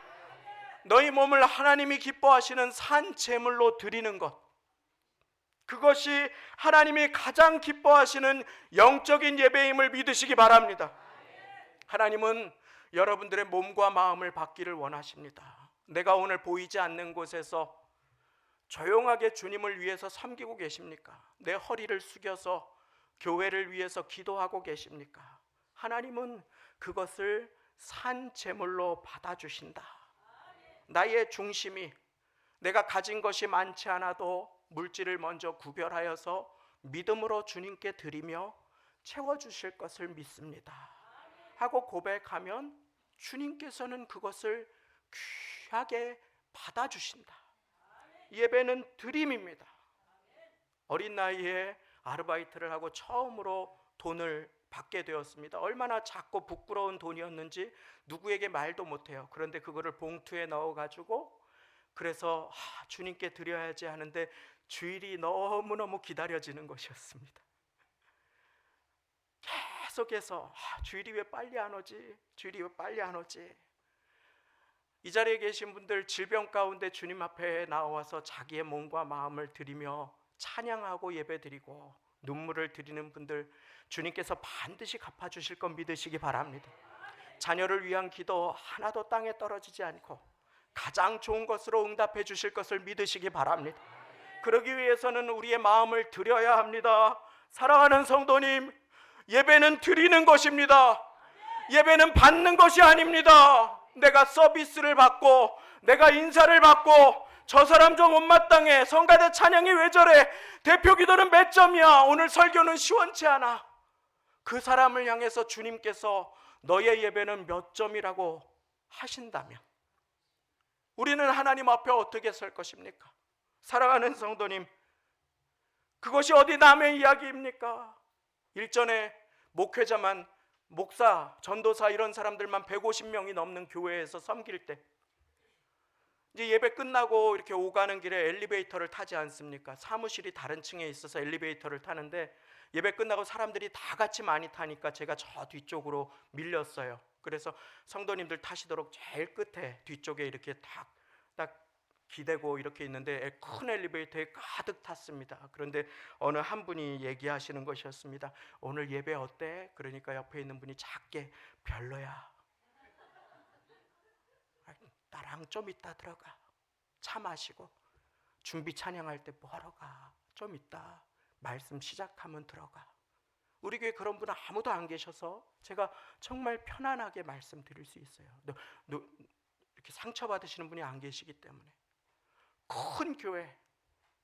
너희 몸을 하나님이 기뻐하시는 산 제물로 드리는 것, 그것이 하나님이 가장 기뻐하시는 영적인 예배임을 믿으시기 바랍니다. 하나님은 여러분들의 몸과 마음을 받기를 원하십니다. 내가 오늘 보이지 않는 곳에서 조용하게 주님을 위해서 섬기고 계십니까? 내 허리를 숙여서 교회를 위해서 기도하고 계십니까? 하나님은 그것을 산 제물로 받아주신다. 나의 중심이 내가 가진 것이 많지 않아도 물질을 먼저 구별하여서 믿음으로 주님께 드리며 채워주실 것을 믿습니다 하고 고백하면 주님께서는 그것을 귀하게 받아주신다. 예배는 드림입니다. 어린 나이에 아르바이트를 하고 처음으로 돈을 받게 되었습니다. 얼마나 작고 부끄러운 돈이었는지 누구에게 말도 못해요. 그런데 그거를 봉투에 넣어가지고 그래서 주님께 드려야지 하는데 주일이 너무너무 기다려지는 것이었습니다. 계속해서 주일이 왜 빨리 안 오지? 주일이 왜 빨리 안 오지? 이 자리에 계신 분들 질병 가운데 주님 앞에 나와서 자기의 몸과 마음을 드리며 찬양하고 예배드리고 눈물을 드리는 분들 주님께서 반드시 갚아주실 건 믿으시기 바랍니다. 자녀를 위한 기도 하나도 땅에 떨어지지 않고 가장 좋은 것으로 응답해 주실 것을 믿으시기 바랍니다. 그러기 위해서는 우리의 마음을 드려야 합니다. 사랑하는 성도님, 예배는 드리는 것입니다. 예배는 받는 것이 아닙니다. 내가 서비스를 받고 내가 인사를 받고 저 사람 좀 못마땅해, 성가대 찬양이 왜 저래, 대표 기도는 몇 점이야, 오늘 설교는 시원치 않아. 그 사람을 향해서 주님께서 너의 예배는 몇 점이라고 하신다면 우리는 하나님 앞에 어떻게 설 것입니까? 사랑하는 성도님, 그것이 어디 남의 이야기입니까? 일전에 목회자만, 목사, 전도사 이런 사람들만 150명이 넘는 교회에서 섬길 때 이제 예배 끝나고 이렇게 오가는 길에 엘리베이터를 타지 않습니까? 사무실이 다른 층에 있어서 엘리베이터를 타는데 예배 끝나고 사람들이 다 같이 많이 타니까 제가 저 뒤쪽으로 밀렸어요. 그래서 성도님들 타시도록 제일 끝에 뒤쪽에 이렇게 딱 기대고 이렇게 있는데 큰 엘리베이터에 가득 탔습니다. 그런데 어느 한 분이 얘기하시는 것이었습니다. 오늘 예배 어때? 그러니까 옆에 있는 분이 작게 별로야. 나랑 좀 이따 들어가. 차 마시고 준비 찬양할 때 뭐하러 가? 좀 이따 말씀 시작하면 들어가. 우리 교회 그런 분은 아무도 안 계셔서 제가 정말 편안하게 말씀드릴 수 있어요. 이렇게 상처받으시는 분이 안 계시기 때문에. 큰 교회,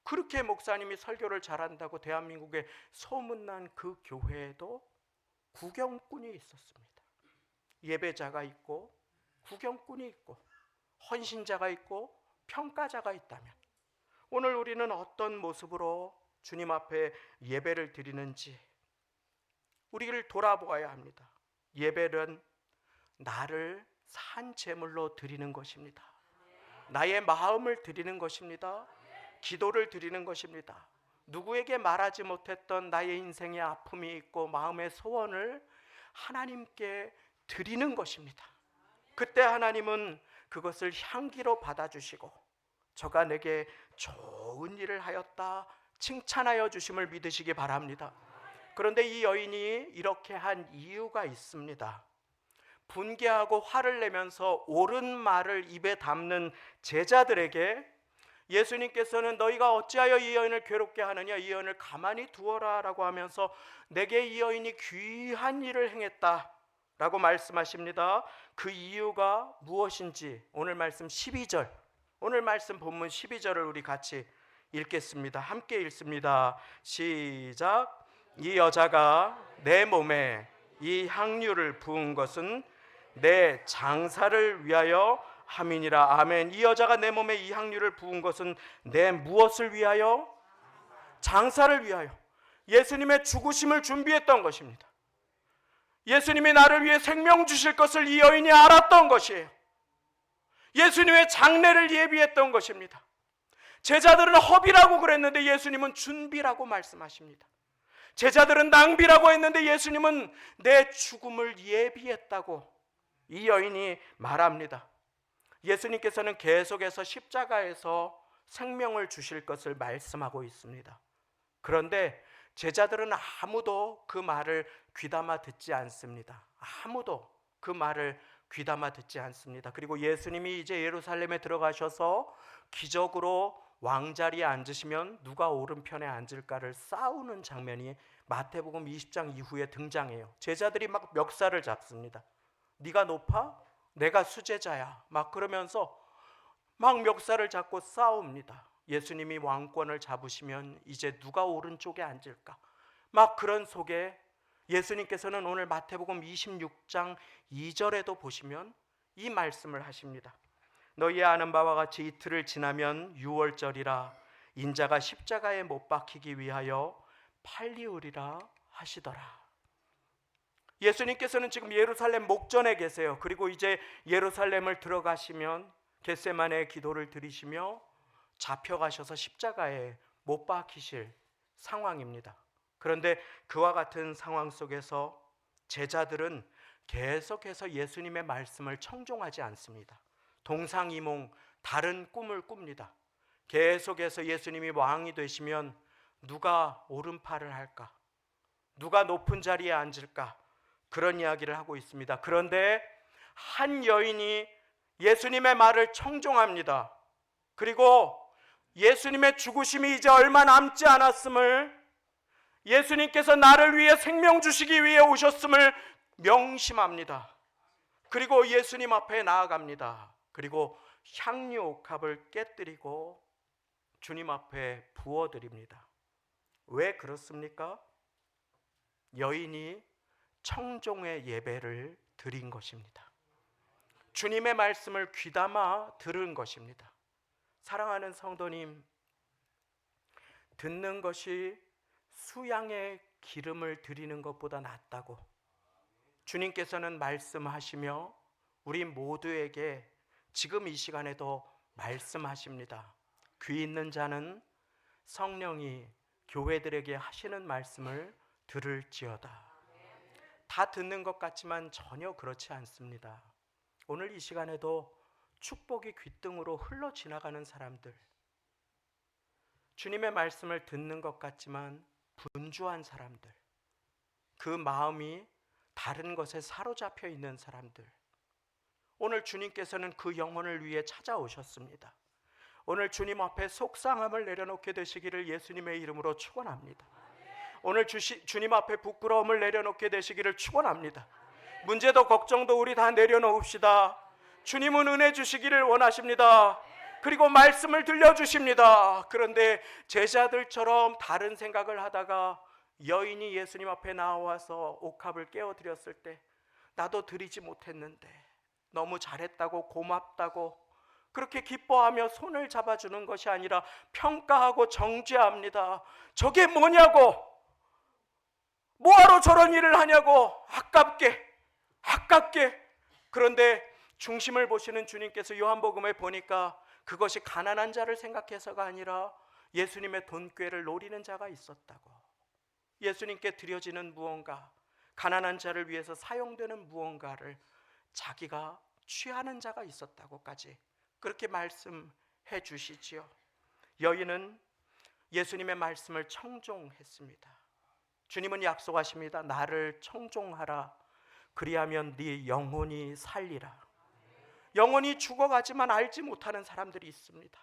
그렇게 목사님이 설교를 잘한다고 대한민국에 소문난 그 교회에도 구경꾼이 있었습니다. 예배자가 있고 구경꾼이 있고 헌신자가 있고 평가자가 있다면 오늘 우리는 어떤 모습으로 주님 앞에 예배를 드리는지 우리를 돌아보아야 합니다. 예배는 나를 산 제물로 드리는 것입니다. 나의 마음을 드리는 것입니다. 기도를 드리는 것입니다. 누구에게 말하지 못했던 나의 인생의 아픔이 있고 마음의 소원을 하나님께 드리는 것입니다. 그때 하나님은 그것을 향기로 받아주시고 저가 내게 좋은 일을 하였다 칭찬하여 주심을 믿으시기 바랍니다. 그런데 이 여인이 이렇게 한 이유가 있습니다. 분개하고 화를 내면서 옳은 말을 입에 담는 제자들에게 예수님께서는 너희가 어찌하여 이 여인을 괴롭게 하느냐, 이 여인을 가만히 두어라 라고 하면서 내게 이 여인이 귀한 일을 행했다 라고 말씀하십니다. 그 이유가 무엇인지 오늘 말씀 12절, 오늘 말씀 본문 12절을 우리 같이 읽겠습니다. 함께 읽습니다. 시작. 이 여자가 내 몸에 이 향유를 부은 것은 내 장사를 위하여 함이니라. 아멘. 이 여자가 내 몸에 이 향유를 부은 것은 내 무엇을 위하여? 장사를 위하여. 예수님의 죽으심을 준비했던 것입니다. 예수님이 나를 위해 생명 주실 것을 이 여인이 알았던 것이에요. 예수님의 장례를 예비했던 것입니다. 제자들은 허비라고 그랬는데 예수님은 준비라고 말씀하십니다. 제자들은 낭비라고 했는데 예수님은 내 죽음을 예비했다고 이 여인이 말합니다. 예수님께서는 계속해서 십자가에서 생명을 주실 것을 말씀하고 있습니다. 그런데 제자들은 아무도 그 말을 귀담아 듣지 않습니다. 아무도 그 말을 귀담아 듣지 않습니다. 그리고 예수님이 이제 예루살렘에 들어가셔서 기적으로 왕자리에 앉으시면 누가 오른편에 앉을까를 싸우는 장면이 마태복음 20장 이후에 등장해요. 제자들이 막 멱살을 잡습니다. 네가 높아? 내가 수제자야. 막 그러면서 막 멱살을 잡고 싸웁니다. 예수님이 왕권을 잡으시면 이제 누가 오른쪽에 앉을까? 막 그런 속에 예수님께서는 오늘 마태복음 26장 2절에도 보시면 이 말씀을 하십니다. 너희 아는 바와 같이 이틀을 지나면 유월절이라 인자가 십자가에 못 박히기 위하여 팔리우리라 하시더라. 예수님께서는 지금 예루살렘 목전에 계세요. 그리고 이제 예루살렘을 들어가시면 겟세마네 기도를 드리시며 잡혀가셔서 십자가에 못 박히실 상황입니다. 그런데 그와 같은 상황 속에서 제자들은 계속해서 예수님의 말씀을 청종하지 않습니다. 동상이몽 다른 꿈을 꿉니다. 계속해서 예수님이 왕이 되시면 누가 오른팔을 할까? 누가 높은 자리에 앉을까? 그런 이야기를 하고 있습니다. 그런데 한 여인이 예수님의 말을 청종합니다. 그리고 예수님의 죽으심이 이제 얼마 남지 않았음을, 예수님께서 나를 위해 생명 주시기 위해 오셨음을 명심합니다. 그리고 예수님 앞에 나아갑니다. 그리고 향유 옥합을 깨뜨리고 주님 앞에 부어드립니다. 왜 그렇습니까? 여인이 청종의 예배를 드린 것입니다. 주님의 말씀을 귀담아 들은 것입니다. 사랑하는 성도님, 듣는 것이 수양의 기름을 드리는 것보다 낫다고 주님께서는 말씀하시며 우리 모두에게 지금 이 시간에도 말씀하십니다. 귀 있는 자는 성령이 교회들에게 하시는 말씀을 들을지어다. 다 듣는 것 같지만 전혀 그렇지 않습니다. 오늘 이 시간에도 축복이 귓등으로 흘러 지나가는 사람들, 주님의 말씀을 듣는 것 같지만 분주한 사람들, 그 마음이 다른 것에 사로잡혀 있는 사람들, 오늘 주님께서는 그 영혼을 위해 찾아오셨습니다. 오늘 주님 앞에 속상함을 내려놓게 되시기를 예수님의 이름으로 축원합니다. 오늘 주님 앞에 부끄러움을 내려놓게 되시기를 축원합니다. 문제도 걱정도 우리 다 내려놓읍시다. 주님은 은혜 주시기를 원하십니다. 그리고 말씀을 들려주십니다. 그런데 제자들처럼 다른 생각을 하다가 여인이 예수님 앞에 나와서 옥합을 깨워드렸을 때 나도 드리지 못했는데 너무 잘했다고 고맙다고 그렇게 기뻐하며 손을 잡아주는 것이 아니라 평가하고 정죄합니다. 저게 뭐냐고, 뭐하러 저런 일을 하냐고, 아깝게. 그런데 중심을 보시는 주님께서 요한복음에 보니까 그것이 가난한 자를 생각해서가 아니라 예수님의 돈꾀를 노리는 자가 있었다고. 예수님께 드려지는 무언가, 가난한 자를 위해서 사용되는 무언가를 자기가 취하는 자가 있었다고까지 그렇게 말씀해 주시지요. 여인은 예수님의 말씀을 청종했습니다. 주님은 약속하십니다. 나를 청종하라. 그리하면 네 영혼이 살리라. 영혼이 죽어가지만 알지 못하는 사람들이 있습니다.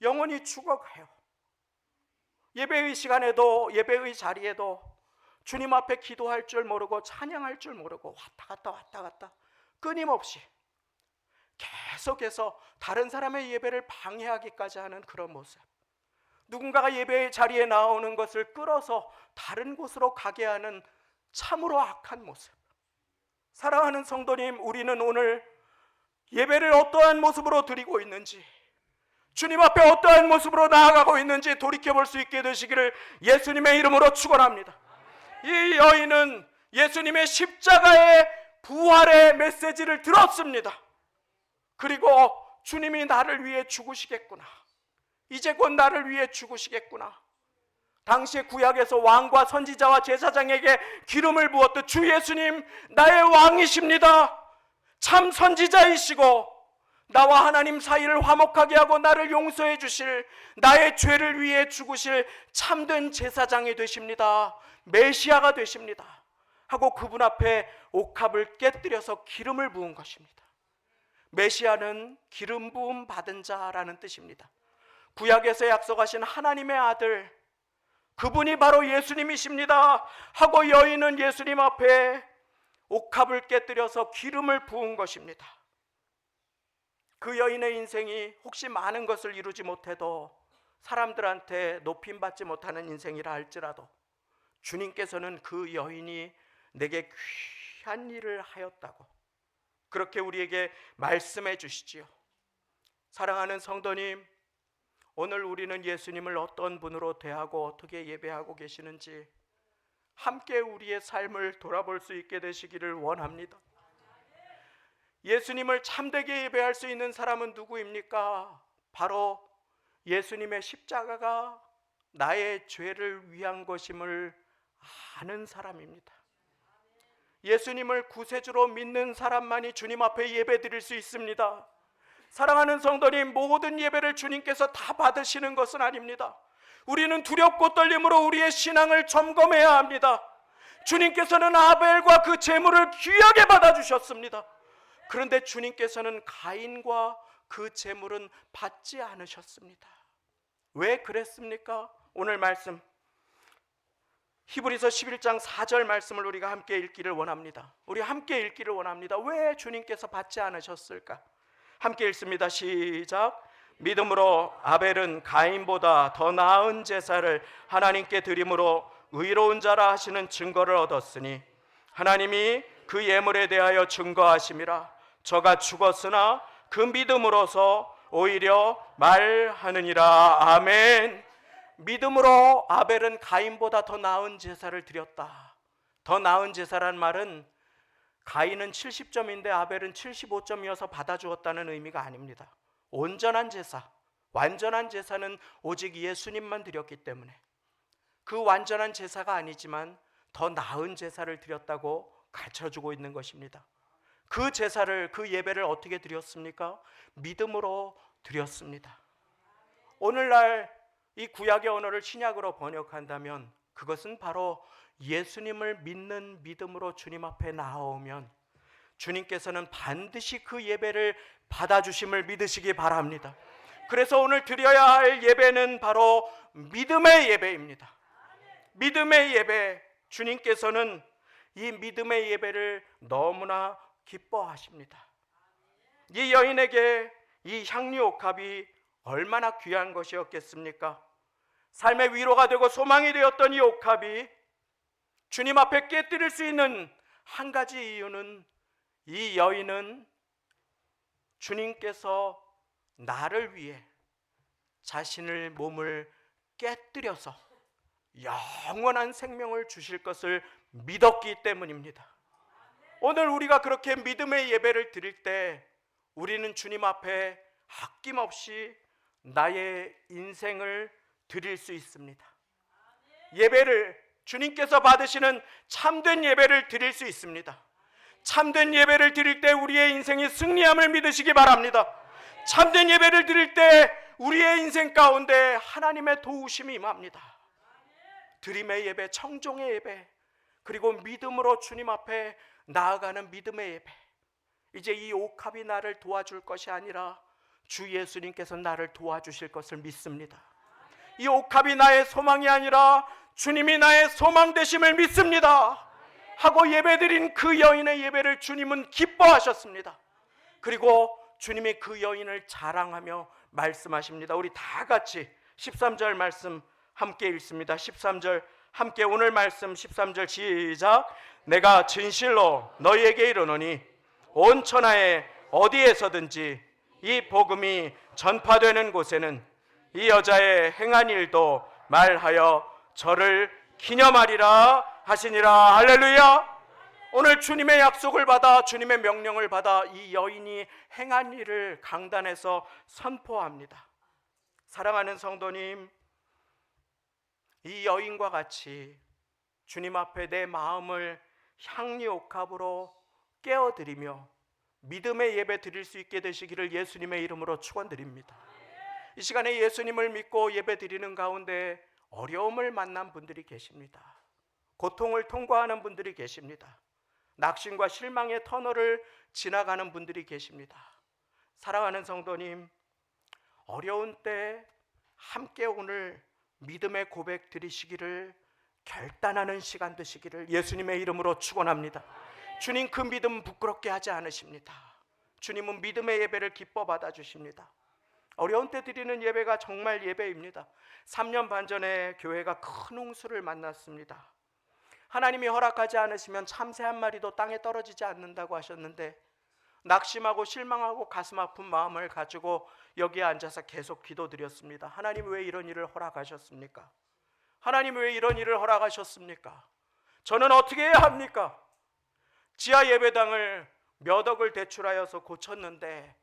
영혼이 죽어가요. 예배의 시간에도, 예배의 자리에도 주님 앞에 기도할 줄 모르고 찬양할 줄 모르고 왔다 갔다 끊임없이 계속해서 다른 사람의 예배를 방해하기까지 하는 그런 모습, 누군가가 예배의 자리에 나오는 것을 끌어서 다른 곳으로 가게 하는 참으로 악한 모습. 사랑하는 성도님, 우리는 오늘 예배를 어떠한 모습으로 드리고 있는지, 주님 앞에 어떠한 모습으로 나아가고 있는지 돌이켜볼 수 있게 되시기를 예수님의 이름으로 축원합니다. 이 여인은 예수님의 십자가의 부활의 메시지를 들었습니다. 그리고 주님이 나를 위해 죽으시겠구나, 이제 곧 나를 위해 죽으시겠구나. 당시의 구약에서 왕과 선지자와 제사장에게 기름을 부었듯 주 예수님 나의 왕이십니다. 참 선지자이시고 나와 하나님 사이를 화목하게 하고 나를 용서해 주실, 나의 죄를 위해 죽으실 참된 제사장이 되십니다. 메시아가 되십니다 하고 그분 앞에 옥합을 깨뜨려서 기름을 부은 것입니다. 메시아는 기름 부음 받은 자라는 뜻입니다. 구약에서 약속하신 하나님의 아들, 그분이 바로 예수님이십니다 하고 여인은 예수님 앞에 옥합을 깨뜨려서 기름을 부은 것입니다. 그 여인의 인생이 혹시 많은 것을 이루지 못해도 사람들한테 높임받지 못하는 인생이라 할지라도 주님께서는 그 여인이 내게 귀한 일을 하였다고 그렇게 우리에게 말씀해 주시지요. 사랑하는 성도님, 오늘 우리는 예수님을 어떤 분으로 대하고 어떻게 예배하고 계시는지 함께 우리의 삶을 돌아볼 수 있게 되시기를 원합니다. 예수님을 참되게 예배할 수 있는 사람은 누구입니까? 바로 예수님의 십자가가 나의 죄를 위한 것임을 아는 사람입니다. 예수님을 구세주로 믿는 사람만이 주님 앞에 예배 드릴 수 있습니다. 사랑하는 성도님, 모든 예배를 주님께서 다 받으시는 것은 아닙니다. 우리는 두렵고 떨림으로 우리의 신앙을 점검해야 합니다. 주님께서는 아벨과 그 제물을 귀하게 받아주셨습니다. 그런데 주님께서는 가인과 그 제물은 받지 않으셨습니다. 왜 그랬습니까? 오늘 말씀 히브리서 11장 4절 말씀을 우리가 함께 읽기를 원합니다. 우리 함께 읽기를 원합니다. 왜 주님께서 받지 않으셨을까? 함께 읽습니다. 시작. 믿음으로 아벨은 가인보다 더 나은 제사를 하나님께 드림으로 의로운 자라 하시는 증거를 얻었으니 하나님이 그 예물에 대하여 증거하심이라. 저가 죽었으나 그 믿음으로서 오히려 말하느니라. 아멘. 믿음으로 아벨은 가인보다 더 나은 제사를 드렸다. 더 나은 제사란 말은 가인은 70점인데 아벨은 75점이어서 받아주었다는 의미가 아닙니다. 온전한 제사, 완전한 제사는 오직 예수님만 드렸기 때문에 그 완전한 제사가 아니지만 더 나은 제사를 드렸다고 가르쳐주고 있는 것입니다. 그 제사를, 그 예배를 어떻게 드렸습니까? 믿음으로 드렸습니다. 오늘날 이 구약의 언어를 신약으로 번역한다면 그것은 바로 예수님을 믿는 믿음으로 주님 앞에 나아오면 주님께서는 반드시 그 예배를 받아주심을 믿으시기 바랍니다. 그래서 오늘 드려야 할 예배는 바로 믿음의 예배입니다. 믿음의 예배, 주님께서는 이 믿음의 예배를 너무나 기뻐하십니다. 이 여인에게 이 향유옥합이 얼마나 귀한 것이었겠습니까? 삶의 위로가 되고 소망이 되었던 이 옥합이 주님 앞에 깨뜨릴 수 있는 한 가지 이유는 이 여인은 주님께서 나를 위해 자신의 몸을 깨뜨려서 영원한 생명을 주실 것을 믿었기 때문입니다. 오늘 우리가 그렇게 믿음의 예배를 드릴 때 우리는 주님 앞에 아낌없이 나의 인생을 드릴 수 있습니다. 예배를 주님께서 받으시는 참된 예배를 드릴 수 있습니다. 참된 예배를 드릴 때 우리의 인생이 승리함을 믿으시기 바랍니다. 참된 예배를 드릴 때 우리의 인생 가운데 하나님의 도우심이 임합니다. 드림의 예배, 청종의 예배, 그리고 믿음으로 주님 앞에 나아가는 믿음의 예배. 이제 이 옥합이 나를 도와줄 것이 아니라 주 예수님께서 나를 도와주실 것을 믿습니다. 이 옥합이 나의 소망이 아니라 주님이 나의 소망 되심을 믿습니다 하고 예배드린 그 여인의 예배를 주님은 기뻐하셨습니다. 그리고 주님이 그 여인을 자랑하며 말씀하십니다. 우리 다 같이 13절 말씀 함께 읽습니다. 13절 함께 오늘 말씀 13절 시작. 내가 진실로 너희에게 이르노니 온 천하에 어디에서든지 이 복음이 전파되는 곳에는 이 여자의 행한 일도 말하여 저를 기념하리라 하시니라. 할렐루야. 오늘 주님의 약속을 받아 주님의 명령을 받아 이 여인이 행한 일을 강단에서 선포합니다. 사랑하는 성도님, 이 여인과 같이 주님 앞에 내 마음을 향유옥합으로 깨어드리며 믿음의 예배 드릴 수 있게 되시기를 예수님의 이름으로 축원드립니다. 이 시간에 예수님을 믿고 예배 드리는 가운데 어려움을 만난 분들이 계십니다. 고통을 통과하는 분들이 계십니다. 낙심과 실망의 터널을 지나가는 분들이 계십니다. 사랑하는 성도님, 어려운 때 함께 오늘 믿음의 고백 드리시기를 결단하는 시간 되시기를 예수님의 이름으로 축원합니다. 주님 그 믿음 부끄럽게 하지 않으십니다. 주님은 믿음의 예배를 기뻐 받아주십니다. 어려운 때 드리는 예배가 정말 예배입니다. 3년 반 전에 교회가 큰 홍수를 만났습니다. 하나님이 허락하지 않으시면 참새 한 마리도 땅에 떨어지지 않는다고 하셨는데 낙심하고 실망하고 가슴 아픈 마음을 가지고 여기에 앉아서 계속 기도드렸습니다. 하나님 왜 이런 일을 허락하셨습니까? 하나님 왜 이런 일을 허락하셨습니까? 저는 어떻게 해야 합니까? 지하 예배당을 몇 억을 대출하여서 고쳤는데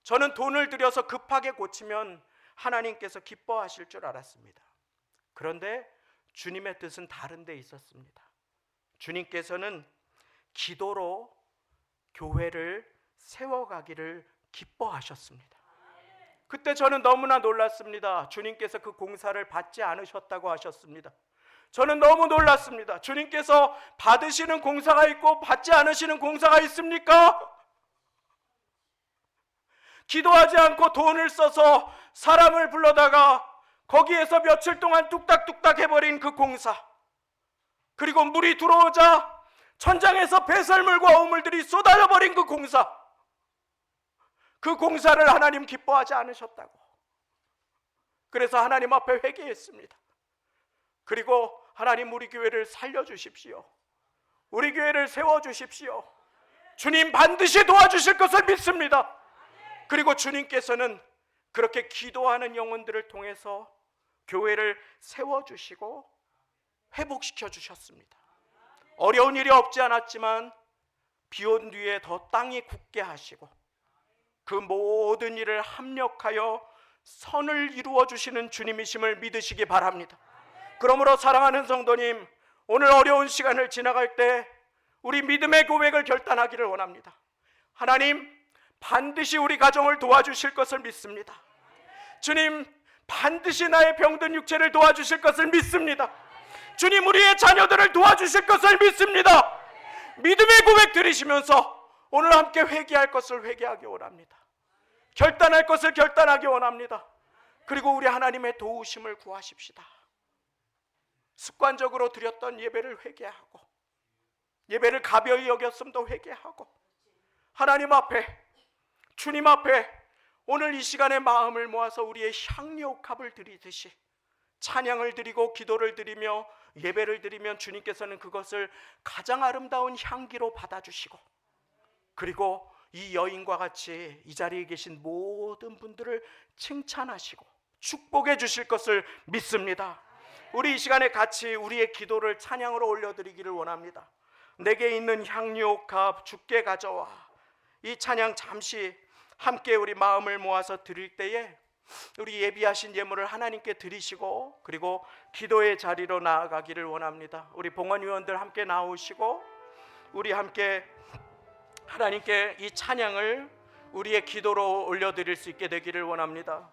저는 돈을 들여서 급하게 고치면 하나님께서 기뻐하실 줄 알았습니다. 그런데 주님의 뜻은 다른 데 있었습니다. 주님께서는 기도로 교회를 세워가기를 기뻐하셨습니다. 그때 저는 너무나 놀랐습니다. 주님께서 그 공사를 받지 않으셨다고 하셨습니다. 저는 너무 놀랐습니다. 주님께서 받으시는 공사가 있고 받지 않으시는 공사가 있습니까? 기도하지 않고 돈을 써서 사람을 불러다가 거기에서 며칠 동안 뚝딱뚝딱 해버린 그 공사, 그리고 물이 들어오자 천장에서 배설물과 오물들이 쏟아져버린 그 공사, 그 공사를 하나님 기뻐하지 않으셨다고. 그래서 하나님 앞에 회개했습니다. 그리고 하나님 우리 교회를 살려주십시오. 우리 교회를 세워주십시오. 주님 반드시 도와주실 것을 믿습니다. 그리고 주님께서는 그렇게 기도하는 영혼들을 통해서 교회를 세워주시고 회복시켜 주셨습니다. 어려운 일이 없지 않았지만 비온 뒤에 더 땅이 굳게 하시고 그 모든 일을 합력하여 선을 이루어 주시는 주님이심을 믿으시기 바랍니다. 그러므로 사랑하는 성도님, 오늘 어려운 시간을 지나갈 때 우리 믿음의 고백을 결단하기를 원합니다. 하나님 반드시 우리 가정을 도와주실 것을 믿습니다. 주님 반드시 나의 병든 육체를 도와주실 것을 믿습니다. 주님 우리의 자녀들을 도와주실 것을 믿습니다. 믿음의 고백 드리시면서 오늘 함께 회개할 것을 회개하기 원합니다. 결단할 것을 결단하기 원합니다. 그리고 우리 하나님의 도우심을 구하십시다. 습관적으로 드렸던 예배를 회개하고 예배를 가벼이 여겼음도 회개하고 하나님 앞에, 주님 앞에 오늘 이 시간에 마음을 모아서 우리의 향료값을 드리듯이 찬양을 드리고 기도를 드리며 예배를 드리면 주님께서는 그것을 가장 아름다운 향기로 받아주시고 그리고 이 여인과 같이 이 자리에 계신 모든 분들을 칭찬하시고 축복해 주실 것을 믿습니다. 우리 이 시간에 같이 우리의 기도를 찬양으로 올려드리기를 원합니다. 내게 있는 향료값 주께 가져와. 이 찬양 잠시 함께 우리 마음을 모아서 드릴 때에 우리 예비하신 예물을 하나님께 드리시고 그리고 기도의 자리로 나아가기를 원합니다. 우리 봉헌위원들 함께 나오시고 우리 함께 하나님께 이 찬양을 우리의 기도로 올려드릴 수 있게 되기를 원합니다.